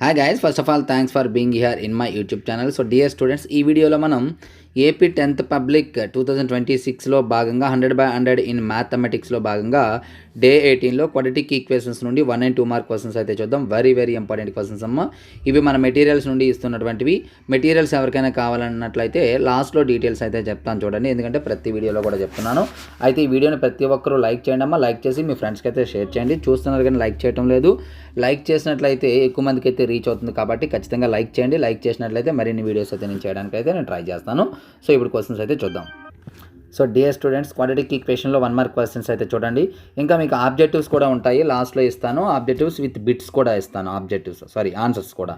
Hi guys, first of all thanks for being here in my YouTube channel. So dear students, ఈ వీడియోలో మనం AP 10th public 2026లో భాగంగా 100/100 in మ్యాథమెటిక్స్లో భాగంగా day 18లో quadratic equations నుండి 1 and 2 mark questions అయితే చూద్దాం. Very important questions అమ్మ. ఇవి మన మెటీరియల్స్ నుండి ఇస్తున్నటువంటివి. మెటీరియల్స్ ఎవరికైనా కావాలన్నట్లయితే లాస్ట్లో డీటెయిల్స్ అయితే చెప్తాను చూడండి, ఎందుకంటే ప్రతి వీడియోలో కూడా చెప్తున్నాను. అయితే ఈ వీడియోని ప్రతి ఒక్కరూ లైక్ చేయండి అమ్మ. లైక్ చేసి మీ ఫ్రెండ్స్కి అయితే షేర్ చేయండి. చూస్తున్నారు కానీ లైక్ చేయడం లేదు. లైక్ చేసినట్లయితే ఎక్కువ మందికి అయితే రీచ్ అవుతుంది కాబట్టి ఖచ్చితంగా లైక్ చేయండి. లైక్ చేసినట్లయితే మరిన్ని వీడియోస్ అయితే నేను చేయడానికి అయితే నేను ట్రై చేస్తాను. సో ఇప్పుడు క్వశ్చన్స్ అయితే చూద్దాం. సో డియర్ స్టూడెంట్స్, క్వాడ్రాటిక్ ఈక్వేషన్లో 1 మార్క్ క్వశ్చన్స్ అయితే చూడండి. ఇంకా మీకు ఆబ్జెక్టివ్స్ కూడా ఉంటాయి, లాస్ట్లో ఇస్తాను. ఆబ్జెక్టివ్స్ విత్ బిట్స్ కూడా ఇస్తాను. ఆన్సర్స్ కూడా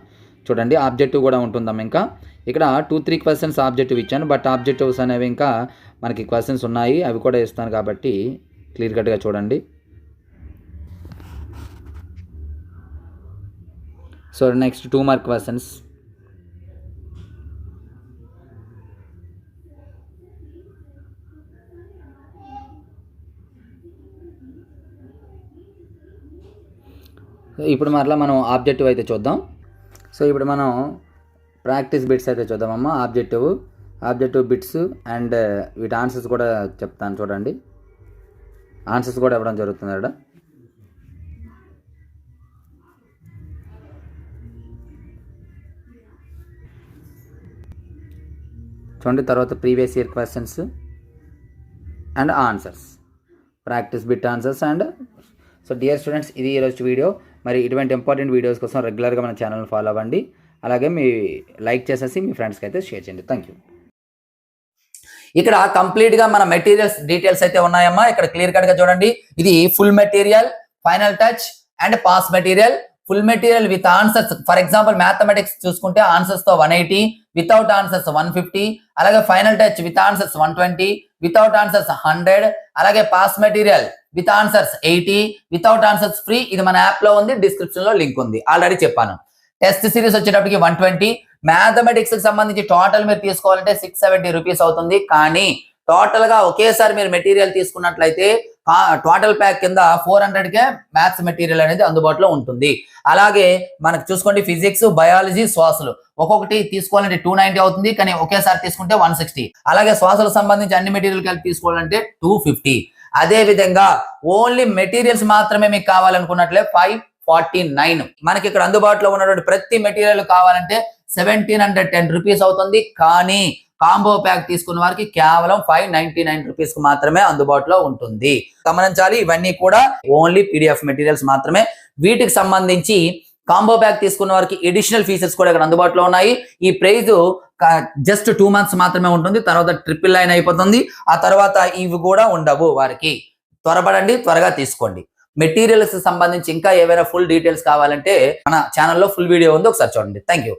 చూడండి. ఆబ్జెక్టివ్ కూడా ఉంటుందాం. ఇంకా ఇక్కడ 2-3 క్వశ్చన్స్ ఆబ్జెక్టివ్ ఇచ్చాను, బట్ ఆబ్జెక్టివ్స్ అనేవి ఇంకా మనకి క్వశ్చన్స్ ఉన్నాయి, అవి కూడా ఇస్తాను కాబట్టి క్లియర్ కట్గా చూడండి. So next 2 mark questions. ఇప్పుడు మరలా మనం ఆబ్జెక్టివ్ అయితే చూద్దాం. సో ఇప్పుడు మనం ప్రాక్టీస్ బిట్స్ అయితే చూద్దామమ్మా. ఆబ్జెక్టివ్ బిట్స్ అండ్ వీటి ఆన్సర్స్ కూడా చెప్తాను చూడండి. ఆన్సర్స్ కూడా ఇవ్వడం జరుగుతుంది అక్కడ. చూడండి, తర్వాత previous year questions and answers, practice bit answers and. So dear students, ఇది ఈరోజు వీడియో. మరి ఇటువంటి ఇంపార్టెంట్ వీడియోస్ కోసం రెగ్యులర్గా మన ఛానల్ని ఫాలో అవ్వండి. అలాగే మీ లైక్ చేసేసి మీ ఫ్రెండ్స్కి అయితే షేర్ చేయండి. Thank you. ఇక్కడ కంప్లీట్గా మన మెటీరియల్స్ డీటెయిల్స్ అయితే ఉన్నాయమ్మా. ఇక్కడ క్లియర్ కట్గా చూడండి. ఇది full material, final touch and pass material. Full material with answers, for example mathematics చూసుకుంటే ఆన్సర్స్తో 180, వితౌట్ ఆన్సర్స్ 150, అలాగే final touch with answers 120, without answers 100, అలాగే pass material with answers 80, without answers free. ఇది మన యాప్ లో ఉంది, డిస్క్రిప్షన్ లో link ఉంది, already చెప్పాను. టెస్ట్ సిరీస్ వచ్చేటప్పటికి 120. మ్యాథమెటిక్స్ కి సంబంధించి టోటల్ మీరు తీసుకోవాలంటే 670 రూపీస్ అవుతుంది. కానీ టోటల్ గా ఒకేసారి మీరు మెటీరియల్ తీసుకున్నట్లయితే టోటల్ ప్యాక్ కింద 400కే మ్యాథ్స్ మెటీరియల్ అనేది అందుబాటులో ఉంటుంది. అలాగే మనకు చూసుకోండి, ఫిజిక్స్, బయాలజీ, శ్వాసలు ఒక్కొక్కటి తీసుకోవాలంటే 290 అవుతుంది, కానీ ఒకేసారి తీసుకుంటే 160. అలాగే శ్వాసలకు సంబంధించి అన్ని మెటీరియల్ కలిపి తీసుకోవాలంటే 250. అదే విధంగా ఓన్లీ మెటీరియల్స్ మాత్రమే మీకు కావాలనుకున్నట్లే 549. మనకి ఇక్కడ అందుబాటులో ఉన్నటువంటి ప్రతి మెటీరియల్ కావాలంటే 1710 రూపీస్ అవుతుంది. కానీ కాంబో ప్యాక్ తీసుకున్న వారికి కేవలం 599 రూపీస్ కు మాత్రమే అందుబాటులో ఉంటుంది. గమనించాలి, ఇవన్నీ కూడా ఓన్లీ పీడిఎఫ్ మెటీరియల్స్ మాత్రమే. వీటికి సంబంధించి కాంబో ప్యాక్ తీసుకున్న వారికి ఎడిషనల్ ఫీచర్స్ కూడా ఇక్కడ అందుబాటులో ఉన్నాయి. ఈ ప్రైజ్ జస్ట్ 2 మంత్స్ మాత్రమే ఉంటుంది, తర్వాత 999 అయిపోతుంది. ఆ తర్వాత ఇవి కూడా ఉండవు వారికి. త్వరపడండి, త్వరగా తీసుకోండి. మెటీరియల్స్ సంబంధించి ఇంకా ఏవైనా ఫుల్ డీటెయిల్స్ కావాలంటే మన ఛానల్లో ఫుల్ వీడియో ఉంది, ఒకసారి చూడండి. Thank you.